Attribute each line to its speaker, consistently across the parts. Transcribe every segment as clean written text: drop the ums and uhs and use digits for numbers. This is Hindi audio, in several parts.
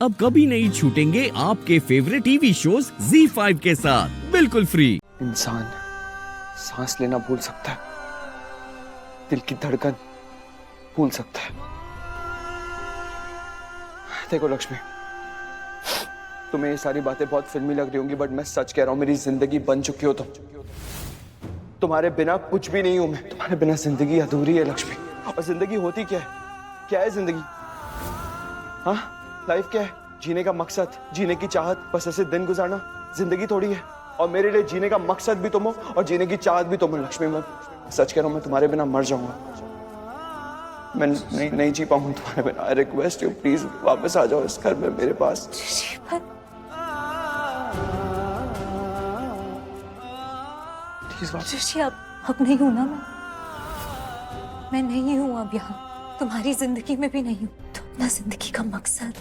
Speaker 1: अब कभी नहीं छूटेंगे आपके फेवरेट टीवी शोज ZEE5 के साथ बिल्कुल फ्री।
Speaker 2: इंसान सांस लेना भूल सकता है, दिल की धड़कन भूल सकता है। देखो लक्ष्मी, तुम्हें ये सारी बातें बहुत फिल्मी लग रही होंगी, बट मैं सच कह रहा हूँ, मेरी जिंदगी बन चुकी हो तुम। तुम्हारे बिना कुछ भी नहीं हूं मैं। तुम्हारे बिना जिंदगी अधूरी है लक्ष्मी। और जिंदगी होती क्या है? क्या है जिंदगी? हाँ, लाइफ क्या है? जीने का मकसद, जीने की चाहत, बस ऐसे दिन गुजारना जिंदगी थोड़ी है। और मेरे लिए जीने का मकसद भी तुम हो और जीने की चाहत भी तुम हो लक्ष्मी। मैं सच कह रहा हूँ, मैं तुम्हारे बिना मर जाऊंगा। मैं नहीं जी पाऊंगा तुम्हारे बिना। आई रिक्वेस्ट यू, प्लीज वापस आ जाओ इस घर में मेरे पास। प्लीज वापस।
Speaker 3: अब नहीं हूं ना मैं नहीं हूं अब यहाँ, तुम्हारी जिंदगी में भी नहीं हूं। तो अपना जिंदगी का मकसद,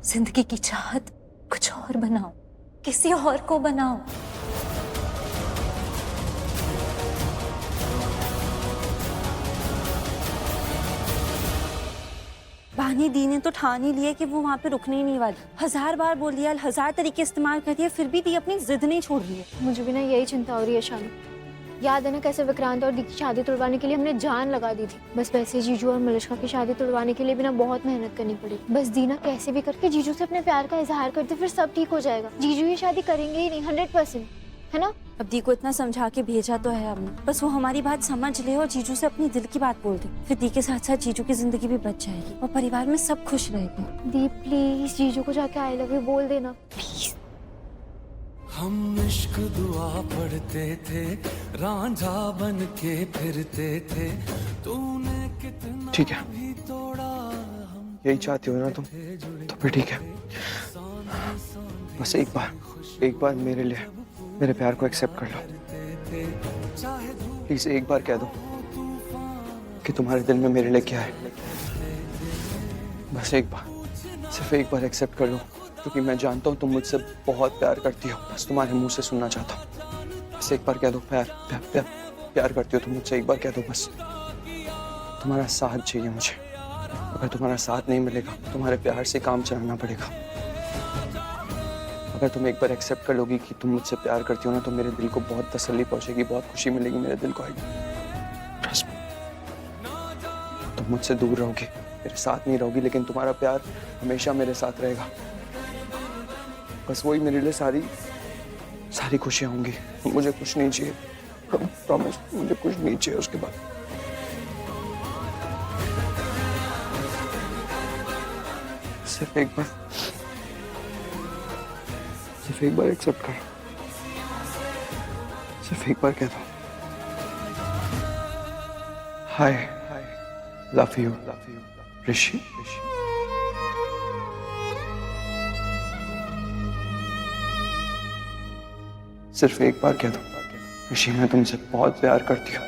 Speaker 3: जिंदगी की चाहत कुछ और बनाओ, किसी और को बनाओ।
Speaker 4: बानी दी ने तो ठान ही लिया कि वो वहाँ पे रुकने ही नहीं वाली। 1000 बार बोल दिया, 1000 तरीके इस्तेमाल कर दिया, फिर भी दी अपनी जिद नहीं छोड़ रही है।
Speaker 5: मुझे भी ना यही चिंता हो रही है शालू। याद है ना कैसे विक्रांत और दी की शादी तुड़वाने के लिए हमने जान लगा दी थी। बस वैसे जीजू और मलिश्का की शादी तुड़वाने के लिए भी ना बहुत मेहनत करनी पड़ी। बस दी ना कैसे भी करके जीजू से अपने प्यार का इजहार करते, फिर सब ठीक हो जाएगा। जीजू ये शादी करेंगे ही नहीं, 100%, है ना?
Speaker 4: अब दी को इतना समझा के भेजा तो है हमने, बस वो हमारी बात समझ ले और जीजू से अपनी दिल की बात बोल दे, फिर दी के साथ साथ जीजू की जिंदगी भी बच जाएगी और परिवार में सब खुश रहेंगे।
Speaker 5: दी प्लीज जीजू को जाके आई लव यू बोल देना प्लीज।
Speaker 6: हम इश्क दुआ पढ़ते थे, रांझा बन के फिरते थे, तूने कितना
Speaker 2: ठीक है,
Speaker 6: भी तोड़ा।
Speaker 2: यही चाहती हो ना तुम, तो फिर ठीक है। बस एक बार मेरे लिए मेरे प्यार को एक्सेप्ट कर लो। प्लीज एक बार कह दो कि तुम्हारे दिल में मेरे लिए क्या है। बस एक बार, सिर्फ एक बार एक्सेप्ट कर लो, क्योंकि मैं जानता हूँ तुम मुझसे बहुत प्यार करती हो। बस तुम्हारे मुंह से सुनना चाहता हूँ। बस एक बार कह दो, प्यार करती हो तुम मुझसे। एक बार कह दो बस। तुम्हारा साथ चाहिए मुझे। अगर तुम्हारा साथ नहीं मिलेगा, तुम्हारे प्यार से काम चलाना पड़ेगा। अगर तुम एक बार एक्सेप्ट कर लोगी कि तुम मुझसे प्यार करती हो ना, तो मेरे दिल को बहुत तसल्ली पहुंचेगी, बहुत खुशी मिलेगी मेरे दिल को। तुम मुझसे दूर रहोगी, मेरे साथ नहीं रहोगी, लेकिन तुम्हारा प्यार हमेशा मेरे साथ रहेगा। बस वही मेरे लिए सारी खुशियां होंगी। मुझे कुछ नहीं चाहिए, प्रॉमिस, मुझे कुछ नहीं चाहिए उसके बाद। सिर्फ एक बार एक्सेप्ट कर। सिर्फ एक बार कह दो, हाय लव यू ऋषि। सिर्फ एक बार कह दो, ऋषि मैं तुमसे बहुत प्यार करती हूँ।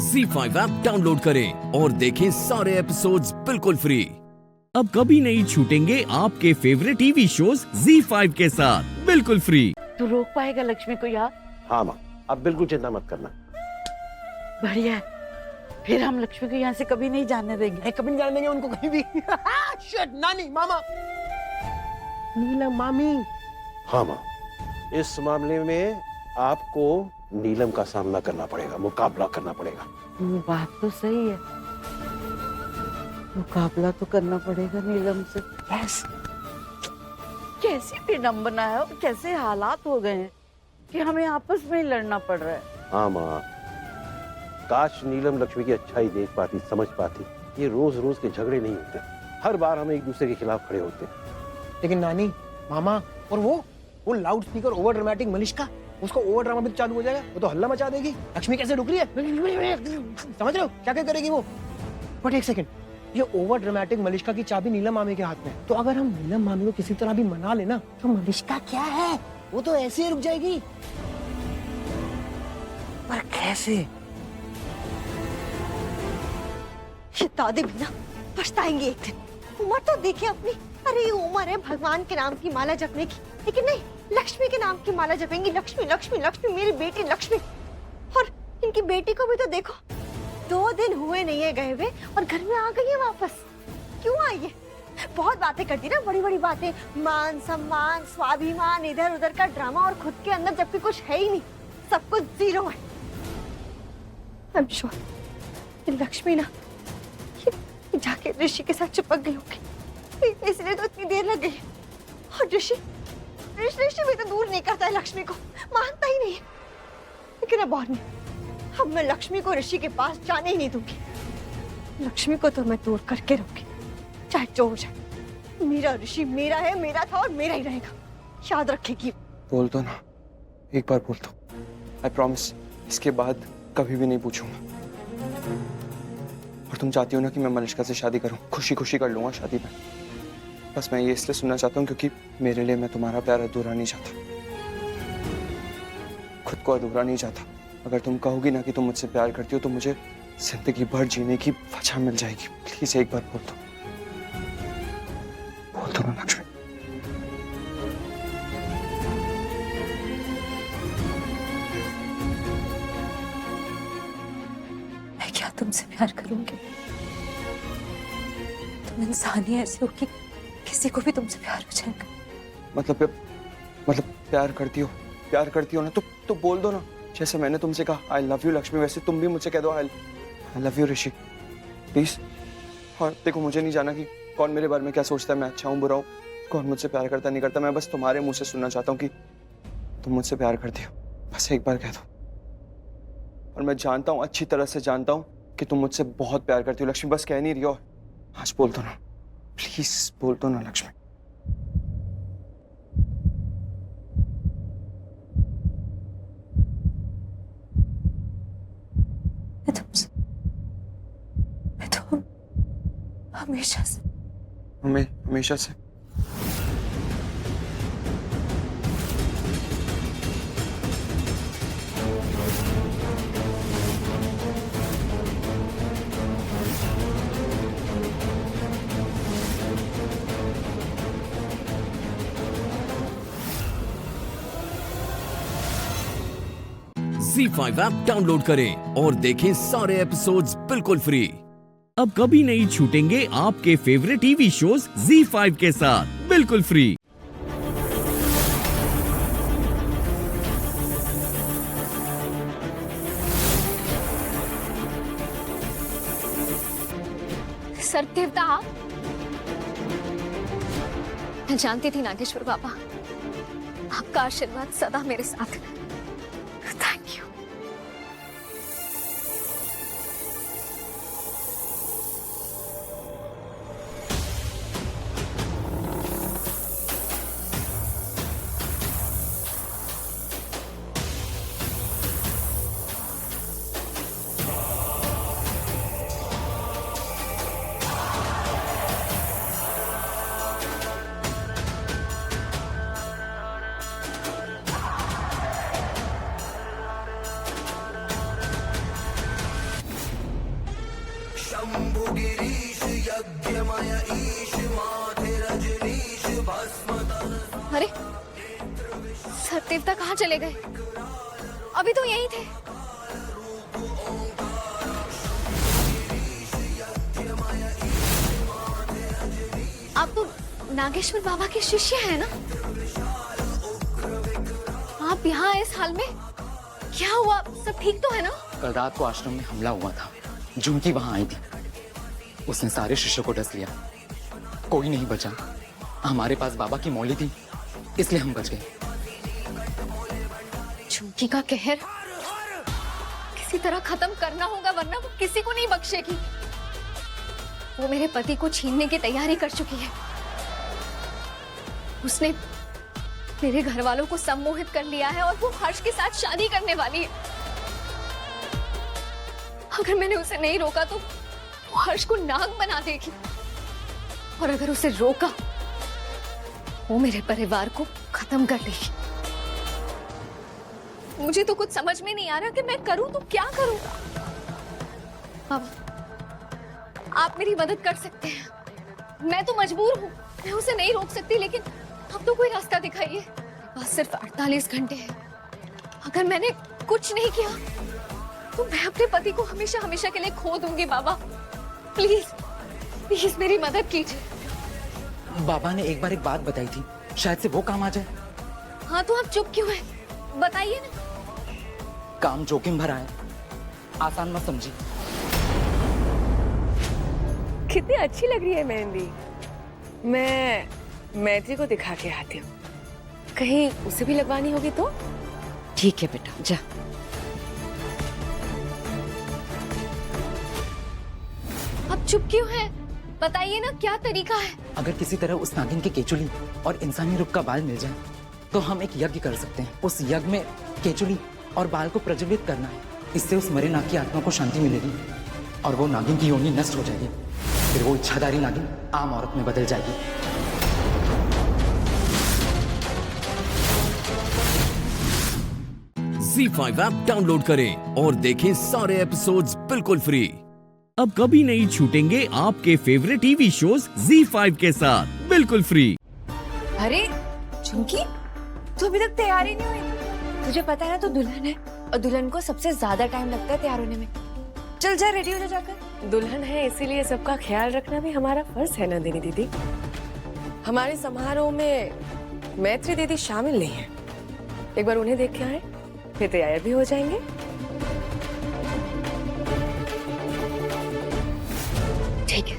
Speaker 1: ZEE5 ऐप डाउनलोड करें और देखें सारे एपिसोड्स बिल्कुल फ्री। अब कभी नहीं छूटेंगे आपके फेवरेट टीवी शोज ZEE5 के साथ बिल्कुल फ्री।
Speaker 7: तू रोक पाएगा लक्ष्मी को यार?
Speaker 8: हाँ माँ, अब बिल्कुल चिंता मत करना।
Speaker 7: बढ़िया है, फिर हम लक्ष्मी को यहाँ से कभी नहीं जाने देंगे।
Speaker 9: कभी नहीं जाने देंगे उनको कहीं भी। शिट, नानी, मामा, नीलम मामी।
Speaker 8: हाँ माँ, इस मामले में आपको नीलम का सामना करना पड़ेगा, मुकाबला करना पड़ेगा।
Speaker 7: वो बात तो सही है, मुकाबला तो करना पड़ेगा नीलम से। बस कैसी फिल्म बनाया और कैसे हालात हो गए हैं कि हमें आपस में ही लड़ना पड़ रहा है।
Speaker 8: हाँ माँ, काश नीलम लक्ष्मी की अच्छाई देख पाती, समझ पाती। ये रोज रोज के झगड़े नहीं होते, हर बार हम एक दूसरे के खिलाफ खड़े होते।
Speaker 9: लेकिन नानी, मामा और वो loud speaker over dramatic Malishka, उसको ओवर ड्रामा भी तो चालू हो जाएगा, वो तो हल्ला मचा देगी। लक्ष्मी कैसे रुक रही है, समझ रहे हो क्या करेगी वो? बट एक सेकंड, ये ओवर ड्रामेटिक मलिश्का की चाबी नीलम मामी के हाथ में। तो अगर हम नीलम मामी को किसी तरह भी मना लेना, तो मलिश्का क्या है, वो तो ऐसे ही रुक जाएगी। पर कैसे?
Speaker 3: ये दादी भी ना पछताएंगे एक दिन। उम्र तो देखिए अपनी। अरे ये उम्र है भगवान के नाम की माला जपने की, लेकिन नहीं,
Speaker 5: लक्ष्मी के नाम की माला जपेंगी, लक्ष्मी लक्ष्मी लक्ष्मी, मेरी बेटी लक्ष्मी। और इनकी बेटी को भी तो देखो, 2 दिन हुए नहीं है गए हुए और घर में आ गई है वापस। क्यों आई है? बहुत बातें करती ना, बड़ी बड़ी बातें, मान सम्मान स्वाभिमान, इधर उधर का ड्रामा, और खुद के अंदर जबकि कुछ है ही नहीं, सब कुछ जीरो है। आई एम श्योर लक्ष्मी ना ये जाके ऋषि के साथ चिपक गई होगी, इसलिए तो इतनी देर लग गई। और ऋषि भी तो दूर नहीं करता है लक्ष्मी को, मानता ही नहीं है। लेकिन अब और नहीं, अब मैं लक्ष्मी को ऋषि के पास जाने ही नहीं दूंगी। लक्ष्मी को तो मैं दूर करके रहूंगी, चाहे जो हो जाए। मेरा ऋषि मेरा है, मेरा था और मेरा ही रहेगा, याद रखेगी।
Speaker 2: बोल दो ना, एक बार बोल दो। आई प्रॉमिस इसके बाद कभी भी नहीं पूछूंगा। और तुम चाहती हो ना कि मैं मलिष्का से शादी करूं, खुशी खुशी कर लूंगा शादी में। बस मैं ये इसलिए सुनना चाहता हूँ क्योंकि मेरे लिए मैं तुम्हारा प्यार अधूरा नहीं चाहता, खुद को अधूरा नहीं चाहता। अगर तुम कहोगी ना कि तुम मुझसे प्यार करती हो तो मुझे जिंदगी भर जीने की वजह मिल जाएगी। प्लीज एक बार बोल दो ना लक्ष्मी।
Speaker 3: मैं क्या तुमसे प्यार करूंगी? तुम इंसान ही ऐसे हो कि किसी को भी तुमसे प्यार हो जाएगा।
Speaker 2: मतलब प्यार करती हो ना तो बोल दो ना। जैसे मैंने तुमसे कहा आई लव यू लक्ष्मी, वैसे तुम भी मुझसे कह दो I love you Rishi, please. और देखो, मुझे नहीं जाना कि कौन मेरे बारे में क्या सोचता है, मैं अच्छा हूँ बुरा हूँ, कौन मुझसे प्यार करता नहीं करता। मैं बस तुम्हारे मुंह से सुनना चाहता हूँ कि तुम मुझसे प्यार करती हो, बस एक बार कह दो। और मैं जानता हूँ, अच्छी तरह से जानता हूँ कि तुम मुझसे बहुत प्यार करती हो लक्ष्मी, बस कह नहीं रही हो। आज बोल दो ना, प्लीज बोल दो ना लक्ष्मी।
Speaker 3: मैं तो हमेशा से
Speaker 2: हमेशा से
Speaker 1: ZEE5 ऐप डाउनलोड करें और देखें सारे एपिसोड्स बिल्कुल फ्री। अब कभी नहीं छूटेंगे आपके फेवरेट टीवी शोज ZEE5 के साथ बिल्कुल फ्री।
Speaker 5: सर देवता, मैं जानती थी नागेश्वर बाबा, आपका आशीर्वाद सदा मेरे साथ है। Thank you. अरे सर देवता कहाँ चले गए? अभी तो यहीं थे। आप तो नागेश्वर बाबा के शिष्य हैं ना? आप यहाँ इस हाल में? क्या हुआ? सब ठीक तो है ना?
Speaker 10: कल रात को आश्रम में हमला हुआ था, झुमकी वहां आई थी, उसने सारे शिष्यों को डस लिया, कोई नहीं बचा। हमारे पास बाबा की मौली थी, इसलिए हम बच गए।
Speaker 5: झुमकी का कहर किसी तरह खत्म करना होगा, वरना वो किसी को नहीं बख्शेगी। वो मेरे पति को छीनने की तैयारी कर चुकी है। उसने मेरे घर वालों को सम्मोहित कर लिया है और वो हर्ष के साथ शादी करने वाली है। अगर मैंने उसे नहीं रोका तो वो हर्ष को नाग बना देगी, और अगर उसे रोका वो मेरे परिवार को खत्म कर देगी। मुझे तो कुछ समझ में नहीं आ रहा कि मैं करूं तो क्या करूं। अब आप मेरी मदद कर सकते हैं। मैं तो मजबूर हूं, मैं उसे नहीं रोक सकती, लेकिन अब तो कोई रास्ता दिखाइए। पास सिर्फ 48 घंटे हैं। अगर मैंने कुछ नहीं किया तो मैं अपने पति को हमेशा हमेशा के लिए खो दूंगी। बाबा प्लीज प्लीज मेरी मदद कीजिए।
Speaker 10: बाबा ने एक बार एक बात बताई थी, शायद से वो काम आ जाए।
Speaker 5: हाँ तो आप चुप क्यों हैं? बताइए ना।
Speaker 10: काम जोखिम भरा है, आसान मत समझिए।
Speaker 11: कितनी अच्छी लग रही है मेहंदी। मैं मैत्री को दिखा के आती हूँ, कहीं उसे भी लगवानी होगी तो।
Speaker 4: ठीक है बेटा, जा।
Speaker 5: आप चुप क्यों हैं? बताइए ना क्या तरीका है।
Speaker 10: अगर किसी तरह उस नागिन के केचुली और इंसानी रूप का बाल मिल जाए तो हम एक यज्ञ कर सकते हैं। उस यज्ञ में केचुली और बाल को प्रज्वलित करना है। इससे उस मरे नाग की आत्मा को शांति मिलेगी और वो नागिन की योनि नष्ट हो जाएगी। फिर वो इच्छाधारी नागिन आम औरत में बदल जाएगी।
Speaker 1: ZEE5 ऐप डाउनलोड करें और देखें सारे एपिसोड्स बिल्कुल फ्री। अब कभी नहीं छूटेंगे आपके फेवरेट टीवी शोज ZEE5 के साथ बिल्कुल फ्री।
Speaker 11: अरे झुमकी, तू अभी तक तैयार ही नहीं हुई। तुझे पता है ना तू दुल्हन है और दुल्हन को सबसे ज्यादा टाइम लगता है तैयार होने में। चल जा, रेडी हो जा जाकर। दुल्हन है इसीलिए सबका ख्याल रखना भी हमारा फर्ज है नंदिनी दीदी। हमारे समारोह में मैत्री दीदी शामिल नहीं है। एक बार उन्हें देख के आए, फिर तैयार भी हो जाएंगे।
Speaker 5: ठीक है,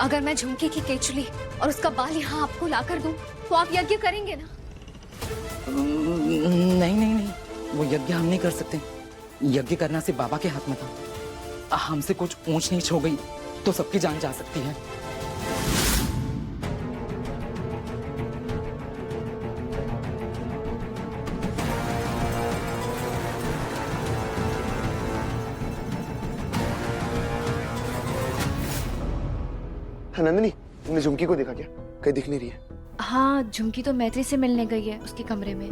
Speaker 5: अगर मैं झुमकी की केचुली और उसका बाल यहाँ आपको लाकर दूं तो आप यज्ञ करेंगे ना?
Speaker 10: नहीं नहीं नहीं, वो यज्ञ हम नहीं कर सकते। यज्ञ करना सिर्फ बाबा के हाथ में था। हमसे कुछ ऊंच नीच हो गई तो सबकी जान जा सकती है।
Speaker 2: नंदिनी, तुमने झुमकी को देखा क्या? कहीं दिख नहीं रही है।
Speaker 5: हाँ, झुमकी तो मैत्री से मिलने गई है उसके कमरे में।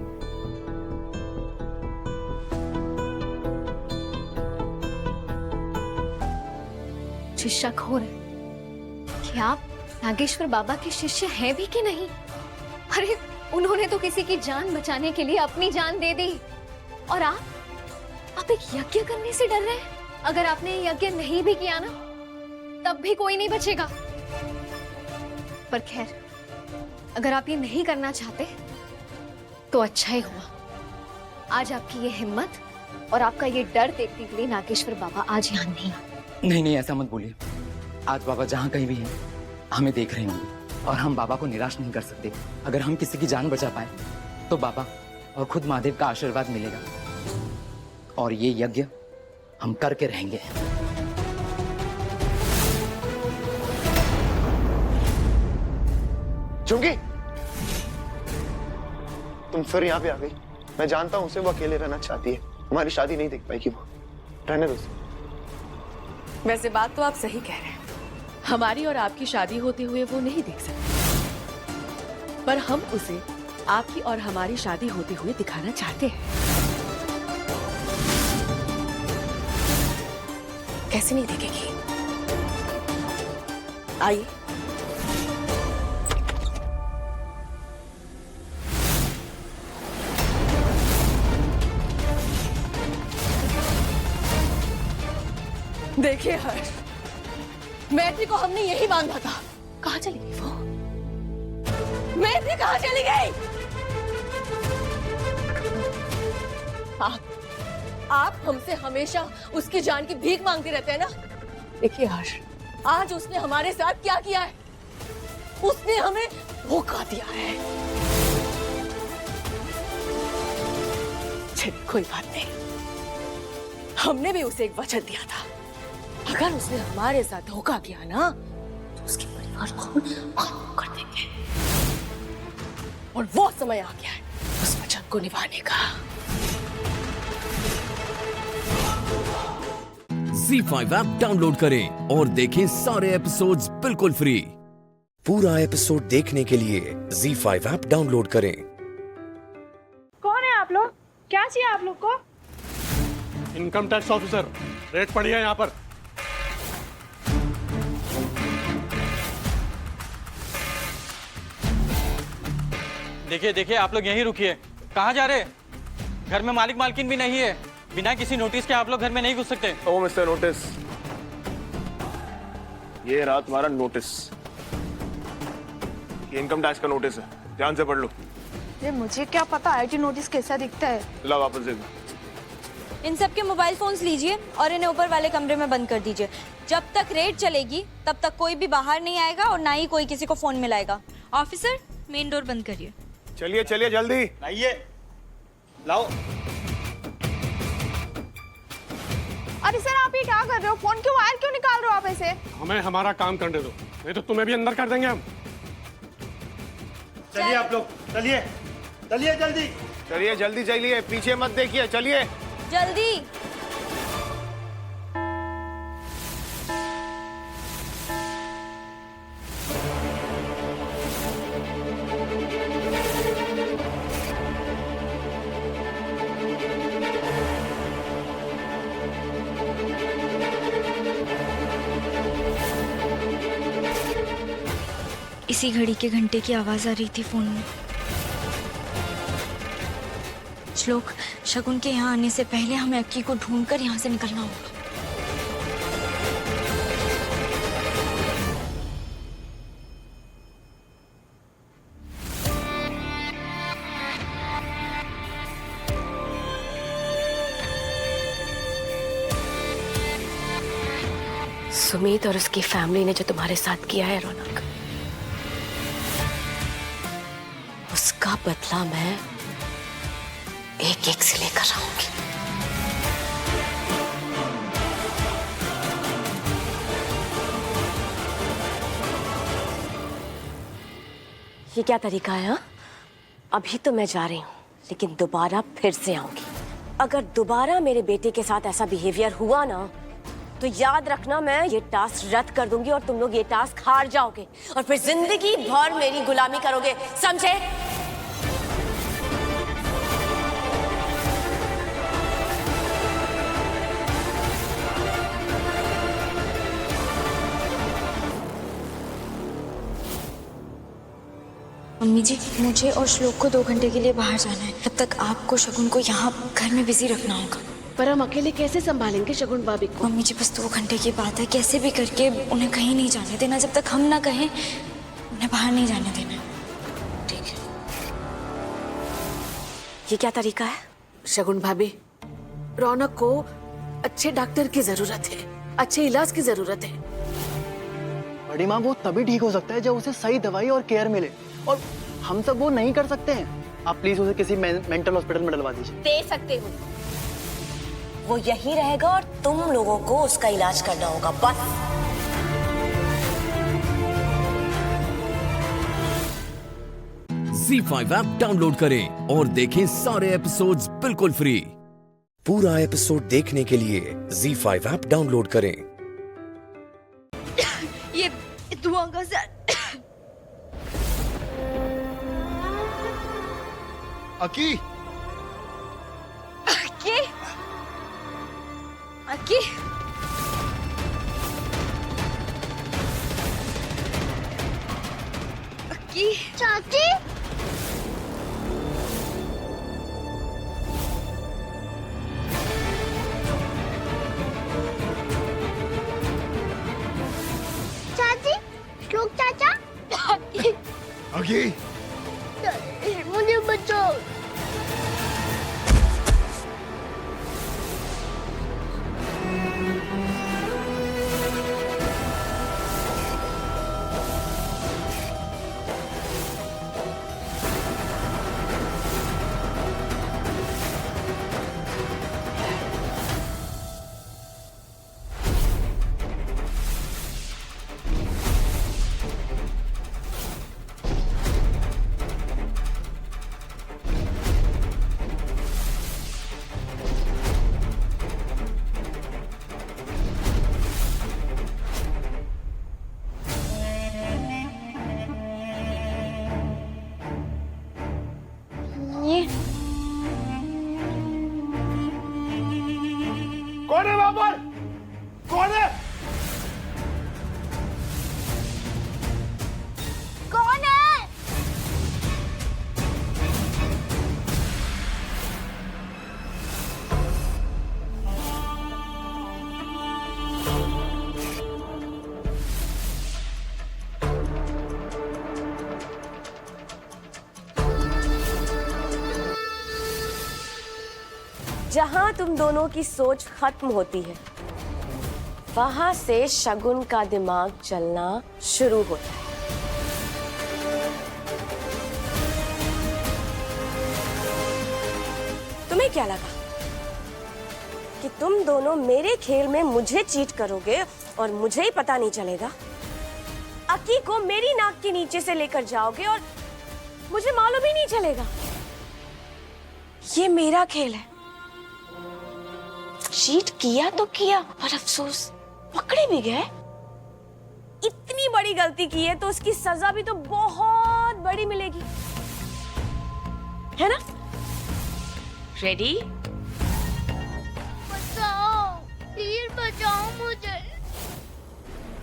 Speaker 5: मुझे शक हो रहा है कि आप नागेश्वर बाबा के शिष्य हैं भी कि नहीं। अरे उन्होंने तो किसी की जान बचाने के लिए अपनी जान दे दी और आप एक यज्ञ करने से डर रहे हैं। अगर आपने यज्ञ नहीं भी किया ना तब भी कोई नहीं बचेगा। पर खैर, अगर आप ये नहीं करना चाहते तो अच्छा ही हुआ। आज आपकी ये हिम्मत और आपका ये डर देखते हुए नागेश्वर बाबा आज यहाँ नहीं।
Speaker 10: नहीं, ऐसा मत बोलिए। आज बाबा जहाँ कहीं भी हैं, हमें देख रहे होंगे और हम बाबा को निराश नहीं कर सकते। अगर हम किसी की जान बचा पाए तो बाबा और खुद महादेव का आशीर्वाद मिलेगा और ये यज्ञ हम करके रहेंगे।
Speaker 2: झुमकी, तुम फिर यहाँ पे आ गई। मैं जानता हूँ उसे, वो अकेले रहना चाहती है। हमारी शादी नहीं देख पाएगी वो। रहने दो उसे।
Speaker 11: वैसे बात तो आप सही कह रहे हैं। हमारी और आपकी शादी होते हुए वो नहीं देख सकते, पर हम उसे आपकी और हमारी शादी होते हुए दिखाना चाहते हैं। कैसे नहीं देखेगी? आइए। देखिए हर्ष, मैत्री को हमने यही बांधा था। कहाँ चली गई वो? मैत्री कहाँ चली गई? आप हमसे हमेशा उसकी जान की भीख मांगते रहते हैं ना। देखिए हर्ष, आज उसने हमारे साथ क्या किया है? उसने हमें धोखा दिया है। चलिए कोई बात नहीं, हमने भी उसे एक वचन दिया था। अगर उसने हमारे साथ धोखा किया ना तो उसके परिवार को खत्म कर देंगे। और वो समय आ गया है उस वचन को निभाने का।
Speaker 1: ZEE5 ऐप डाउनलोड करें और देखें सारे एपिसोड्स बिल्कुल फ्री। पूरा एपिसोड देखने के लिए ZEE5 ऐप डाउनलोड करें।
Speaker 12: कौन है आप लोग? क्या चाहिए आप लोग को?
Speaker 13: इनकम टैक्स ऑफिसर, रेट पड़ी है यहाँ पर।
Speaker 14: देखिए देखिए, आप लोग यहीं रुकिए। कहाँ जा रहे? घर में मालिक मालकिन भी नहीं है। बिना किसी नोटिस के आप लोग घर में नहीं घुस सकते।
Speaker 2: ओ मिस्टर नोटिस, ये रहा तुम्हारा नोटिस। ये इनकम टैक्स का नोटिस है, ध्यान से पढ़ लो।
Speaker 12: ये मुझे क्या पता आईटी नोटिस कैसा दिखता है।
Speaker 2: ला वापस दे दो।
Speaker 4: इन सब के मोबाइल फोन्स लीजिए और इन्हें ऊपर वाले कमरे में बंद कर दीजिए। जब तक रेड चलेगी तब तक कोई भी बाहर नहीं आएगा और ना ही कोई किसी को फोन मिलाएगा। ऑफिसर, मेन डोर बंद करिए।
Speaker 2: चलिए चलिए जल्दी
Speaker 14: लाइए, लाओ।
Speaker 12: अरे सर, आप ये क्या कर रहे हो? फोन के वायर क्यों निकाल रहे हो आप ऐसे?
Speaker 13: हमें हमारा काम करने दो, नहीं तो तुम्हें भी अंदर कर देंगे हम।
Speaker 8: चलिए आप लोग, चलिए चलिए जल्दी।
Speaker 2: चलिए जल्दी चलिए, पीछे मत देखिए, चलिए
Speaker 4: जल्दी। इसी घड़ी के घंटे की आवाज आ रही थी फोन में। श्लोक, शगुन के यहाँ आने से पहले हमें अक्की को ढूंढकर यहाँ से निकलना होगा।
Speaker 11: सुमित और उसकी फैमिली ने जो तुम्हारे साथ किया है रौनक, उसका बदला मैं एक एक से लेकर आऊंगी। ये क्या तरीका है? अभी तो मैं जा रही हूं, लेकिन दोबारा फिर से आऊंगी। अगर दोबारा मेरे बेटे के साथ ऐसा बिहेवियर हुआ ना, तो याद रखना, मैं ये टास्क रद्द कर दूंगी और तुम लोग ये टास्क हार जाओगे और फिर जिंदगी भर मेरी गुलामी करोगे, समझे?
Speaker 4: मम्मी जी, मुझे और श्लोक को 2 घंटे के लिए बाहर जाना है। तब तक आपको शगुन को यहाँ घर में बिजी रखना होगा।
Speaker 11: पर हम अकेले कैसे संभालेंगे शगुन भाभी को?
Speaker 4: मम्मी जी, बस 2 घंटे की बात है, कैसे भी करके उन्हें कहीं नहीं जाने देना। जब तक हम ना कहें, उन्हें बाहर नहीं जाने देना।
Speaker 11: ठीक है। ये क्या तरीका है? शगुन भाभी, रौनक को अच्छे डॉक्टर की जरूरत है, अच्छे इलाज की जरूरत है।
Speaker 9: बड़ी माँ, वो तभी ठीक हो सकता है जब उसे सही दवाई और केयर मिले, और हम सब वो नहीं कर सकते हैं। आप प्लीज उसे किसी मेंटल हॉस्पिटल में डलवा दीजिए।
Speaker 11: दे सकते हो, वो यही रहेगा और तुम लोगों को उसका इलाज करना होगा, बस।
Speaker 1: ZEE5 ऐप डाउनलोड करें और देखें सारे एपिसोड्स बिल्कुल फ्री। पूरा एपिसोड देखने के लिए ZEE5 ऐप डाउनलोड करें।
Speaker 4: ये धुआं का सर।
Speaker 9: अकी,
Speaker 4: अक्की, अक्की, अक्की,
Speaker 5: चाची, चाची, श्लोक चाचा,
Speaker 9: अकी,
Speaker 5: मुझे बचाओ।
Speaker 2: कौन है वहां पर? कौन है?
Speaker 5: कौन है?
Speaker 11: जहां तुम दोनों की सोच खत्म होती है वहां से शगुन का दिमाग चलना शुरू होता है। तुम्हें क्या लगा कि तुम दोनों मेरे खेल में मुझे चीट करोगे और मुझे ही पता नहीं चलेगा? अकी को मेरी नाक के नीचे से लेकर जाओगे और मुझे मालूम ही नहीं चलेगा? ये मेरा खेल है। चीट किया तो किया, पर अफसोस पकड़े भी गए। इतनी बड़ी गलती की है तो उसकी सजा भी तो बहुत बड़ी मिलेगी, है ना? रेडी?
Speaker 15: बचाओ, प्लीज बचाओ मुझे।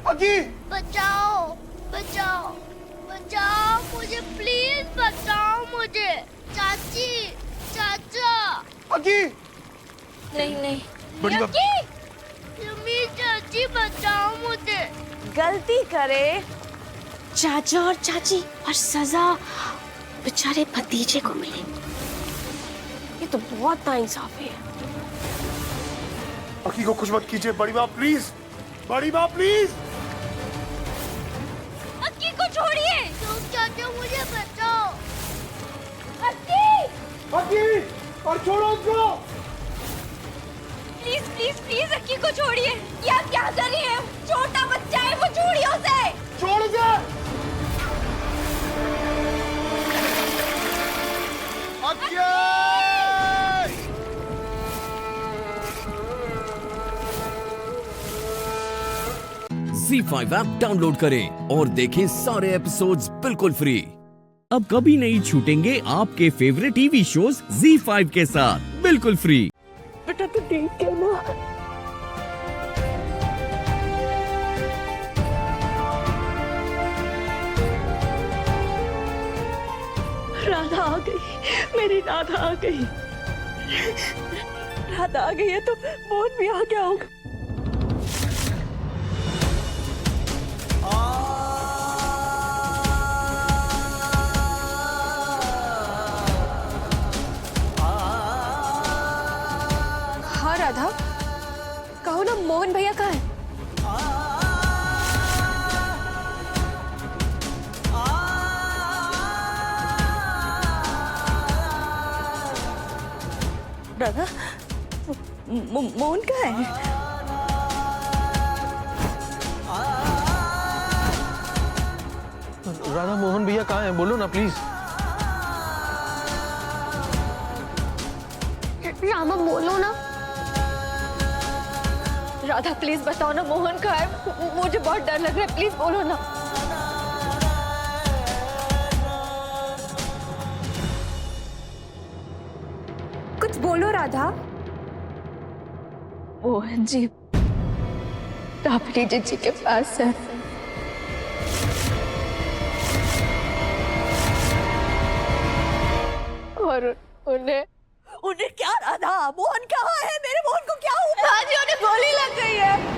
Speaker 9: अकी!
Speaker 15: बचाओ, बचाओ, बचाओ मुझे, प्लीज बचाओ मुझे। चाची, चाचा।
Speaker 9: अकी!
Speaker 11: नहीं नहीं,
Speaker 9: बड़ी बात।
Speaker 15: प्लीज चाची बचाओ मुझे।
Speaker 11: गलती करे चाचा और चाची और सजा बेचारे भतीजे को मिलेगी। ये तो बहुत नाइंसाफी है।
Speaker 9: अकी को कुछ मत कीजिए बड़ी माँ, प्लीज। बड़ी माँ प्लीज।
Speaker 15: अक्की को छोड़िए। तुम चाचा मुझे बचाओ। अक्की!
Speaker 9: अकी! और छोड़ो उसको।
Speaker 4: प्लीज प्लीज प्लीज अक्की को छोड़िए। ये आप क्या कर रही हैं? छोटा बच्चा है, वो छोड़िए उसे।
Speaker 9: छोड़ उसे।
Speaker 1: ZEE5 ऐप डाउनलोड करें और देखें सारे एपिसोड्स बिल्कुल फ्री। अब कभी नहीं छूटेंगे आपके फेवरेट टीवी शोज ZEE5 के साथ बिल्कुल फ्री।
Speaker 7: बेटा तू ठीक है ना? राधा आ गई, मेरी राधा आ गई। राधा आ गई है तो मोहन भी आ गया होगा।
Speaker 11: हाँ राधा, कहो ना मोहन भैया कहाँ है?
Speaker 7: राधा, मोहन कहाँ है?
Speaker 9: राधा, मोहन भैया कहाँ हैं? बोलो ना प्लीज।
Speaker 5: रामा बोलो ना। राधा प्लीज बताओ ना मोहन कहाँ है? मुझे बहुत डर लग रहा है, प्लीज बोलो ना।
Speaker 11: कुछ बोलो राधा।
Speaker 5: मोहन जी राबड़ी जी के पास है। और उन्हें
Speaker 7: क्या राधा? मोहन कहाँ है? मेरे मोहन को क्या हुआ?
Speaker 11: हाँ जी, उन्हें गोली लग गई है।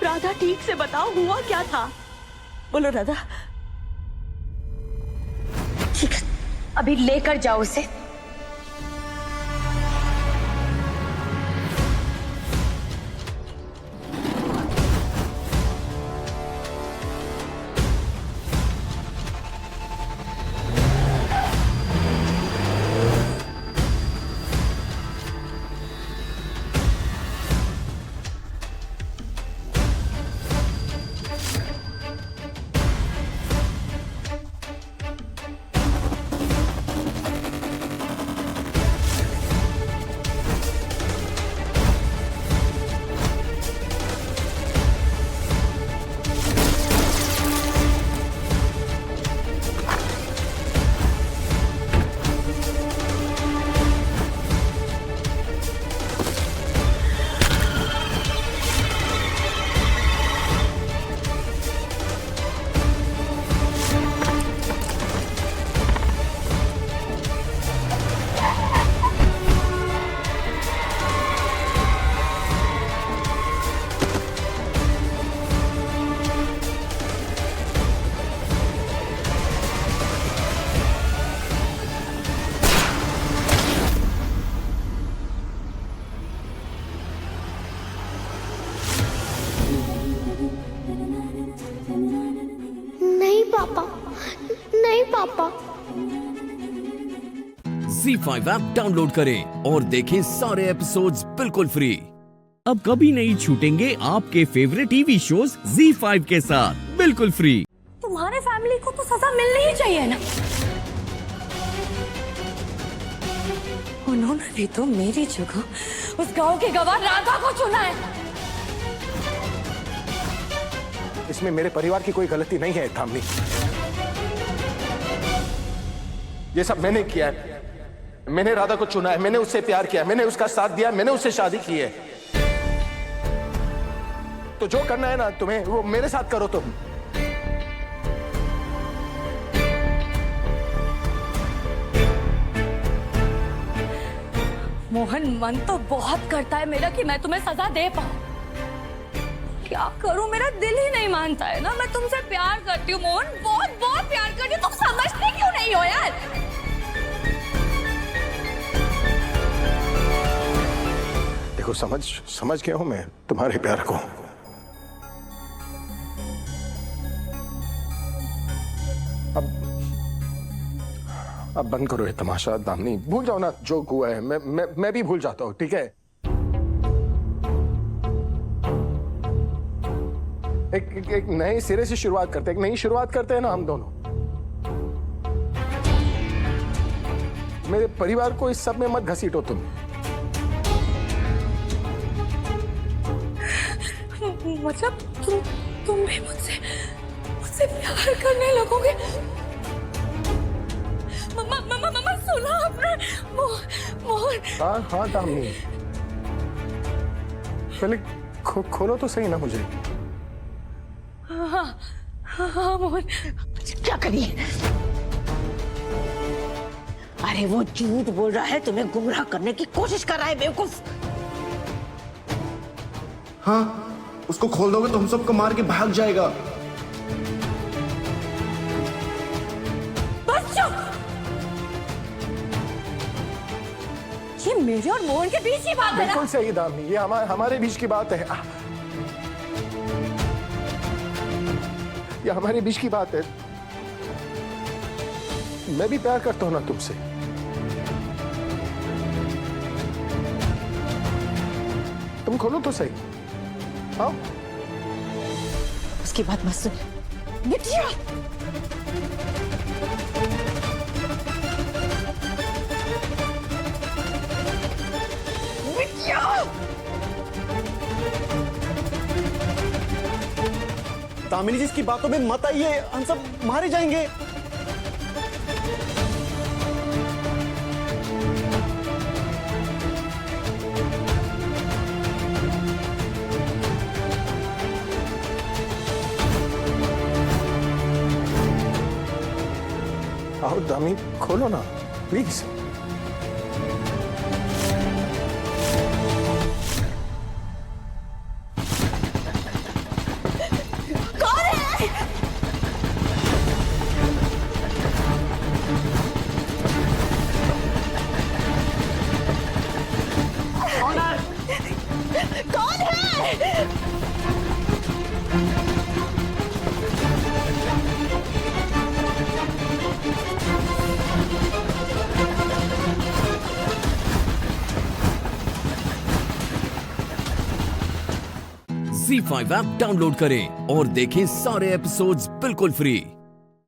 Speaker 7: राधा ठीक से बताओ, हुआ क्या था? बोलो राधा।
Speaker 11: ठीक है, अभी लेकर जाओ उसे।
Speaker 15: पापा, नहीं पापा।
Speaker 1: ZEE5 ऐप डाउनलोड करें और देखें सारे एपिसोड्स बिल्कुल फ्री। अब कभी नहीं छूटेंगे आपके फेवरेट टीवी शोज ZEE5 के साथ बिल्कुल फ्री।
Speaker 3: तुम्हारे फैमिली को तो सजा मिलनी ही चाहिए ना। उन्होंने भी तो मेरी जगह उस गांव के गवाह राधा को चुना है।
Speaker 9: इसमें मेरे परिवार की कोई गलती नहीं है धामनी। ये सब मैंने किया है। मैंने राधा को चुना है, मैंने उससे प्यार किया, मैंने उसका साथ दिया, मैंने उससे शादी की है। तो जो करना है ना तुम्हें, वो मेरे साथ करो तुम।
Speaker 3: मोहन, मन तो बहुत करता है मेरा कि मैं तुम्हें सजा दे पाऊं। क्या करूं, मेरा दिल ही नहीं मानता है ना। मैं तुमसे प्यार करती हूँ मोहन, बहुत बहुत प्यार करती हूँ। तुम समझते क्यों नहीं हो यार?
Speaker 9: देखो, समझ गया हूं मैं तुम्हारे प्यार को। अब बंद करो ये तमाशा दामनी। भूल जाओ ना जो हुआ है। मैं भी भूल जाता हूँ, ठीक है? एक नए सिरे से शुरुआत करते हैं, एक नई शुरुआत करते हैं ना हम दोनों। मेरे परिवार को इस सब में मत घसीटो तुम।
Speaker 3: मतलब तुम भी मुझसे प्यार करने लगोगे? मम्मा सुना आपने? मोहन।
Speaker 9: हाँ दामिनी, पहले खोलो तो सही ना मुझे।
Speaker 3: हाँ मोहन।
Speaker 7: क्या करिए? अरे वो झूठ बोल रहा है, तुम्हें गुमराह करने की कोशिश कर रहा है बेवकूफ।
Speaker 2: हाँ, उसको खोल दोगे तो हम सबको मार के भाग जाएगा।
Speaker 3: बस चुप। ये मेरे और मोहन के बीच की बात है ना?
Speaker 9: बिल्कुल सही दामिनी, ये हमारे बीच की बात है। ये हमारे बीच की बात है। मैं भी प्यार करता हूं ना तुमसे। तुम खोलो तो सही। आओ।
Speaker 7: उसकी बात मत सुन। बिटिया।
Speaker 2: दामिनी जी, इसकी बातों में मत आइए, हम सब मारे जाएंगे।
Speaker 9: आओ दामी, खोलो ना प्लीज।
Speaker 1: ZEE5 ऐप डाउनलोड करें और देखें सारे एपिसोड्स बिल्कुल फ्री।